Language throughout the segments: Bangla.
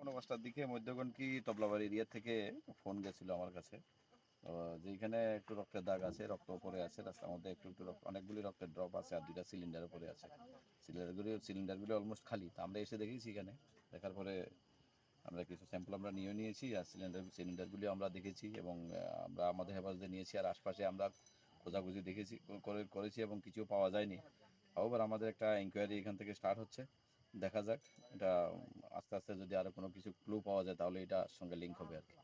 5:45টার দিকে মধ্যগণকি তবলাবাড়ি এরিয়া থেকে ফোন গেছিল আমার কাছে। যেখানে একটু রক্তের দাগ আছে, রক্ত পড়ে আছে রাস্তার মধ্যে, একটু একটু অনেকগুলি রক্তের ড্রপ আছে আর 2টা সিলিন্ডারে পড়ে আছে। সিলিন্ডারগুলি অলমোস্ট খালি। তো আমরা এসে দেখেছি এখানে, দেখার পরে আমরা কিছু স্যাম্পল আমরা নিয়েছি আর সিলিন্ডারগুলি আমরা দেখেছি এবং আমরা আমাদের হেফাজতে নিয়েছি আর আশপাশে আমরা খোঁজাখুঁজি করেছি এবং কিছু পাওয়া যায়নি। আবার আমাদের একটা ইনকোয়ারি এখান থেকে স্টার্ট হচ্ছে, দেখা যাক এটা আস্তে আস্তে যদি আরো কোনো কিছু ক্লু পাওয়া যায় তাহলে এটার সঙ্গে লিঙ্ক হবে আর কি।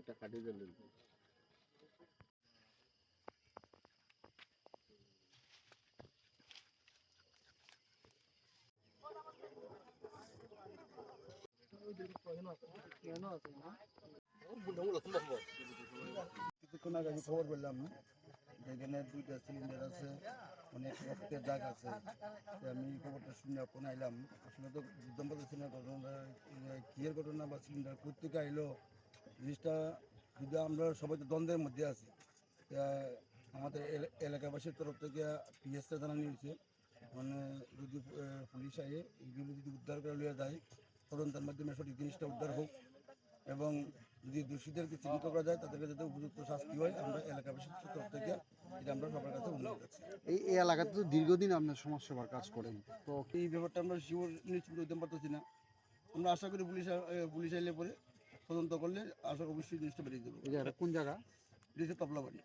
একটা কাটিয়ে দিলেন কিছুক্ষণ আগে আমি খবর পেলাম যেখানে 2টা সিলিন্ডার আছে, অনেক রক্তের দাগ আছে। আমি খবরটা শুনে ফোন আইলাম। আসলে তো বুঝতে পারতেছি না ঘটনাটা কিয়ের ঘটনা বা সিলিন্ডার কোথেকে আইলো জিনিসটা। যদি আমরা সবাই তো দ্বন্দ্বের মধ্যে আছি, আমাদের এলাকাবাসীর তরফ থেকে পিএসটা জানানো হয়েছে, মানে যদি পুলিশ আইয়ে এগুলো যদি উদ্ধার করে লিয়ে যায়, তদন্তের মাধ্যমে সঠিক জিনিসটা উদ্ধার হোক এবং যদি দোষীদেরকে চিহ্নিত করা যায় তাদেরকে যাতে উপযুক্ত শাস্তি হয়, আমরা এলাকাবাসীর তরফ থেকে এটা আমরা সবার কাছে অনুরোধ করছি। এই এলাকাতে তো দীর্ঘদিন আপনার সমাজসেবার কাজ করেন, তো এই ব্যাপারটা আমরা শিওর নিশ্চিত হইতে পারতেছি না। আমরা আশা করি পুলিশ আইলে পরে তদন্ত করলে আশা অবশ্যই জিনিসটা বেরিয়ে দেবো। কোন জায়গা? তবলাবাড়ি।